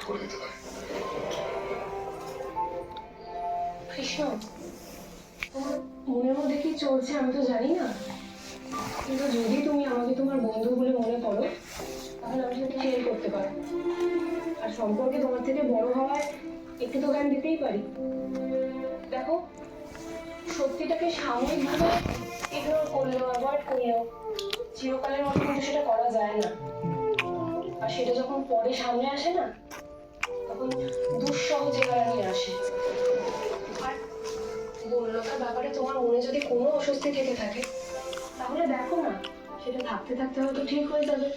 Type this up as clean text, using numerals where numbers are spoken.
করে দিতে পারে। কৃষ্ণ, তোমার মনের মধ্যে কি চলছে আমি তো জানি না, কিন্তু যদি তুমি আমাকে তোমার বন্ধু বলে মনে করো তাহলে আমি সেটা শেয়ার করতে পারো। আর সম্পর্কে তোমার থেকে বড় হওয়ায় একটু তো জ্ঞান দিতেই পারি। দেখো, সত্যিটাকে সাময়িকভাবে ইগনোর করলেও অ্যাভয়েড করলেও চিরকালের মতো কিন্তু সেটা করা যায় না। আর সেটা যখন পরে সামনে আসে না, তখন দুঃসহ চেহারা নিয়ে আসে। আর বন্যতার ব্যাপারে তোমার মনে যদি কোনো অস্বস্তি থেকে থাকে তাহলে দেখো না, সেটা থাকতে থাকতে হয়তো ঠিক হয়ে যাবে।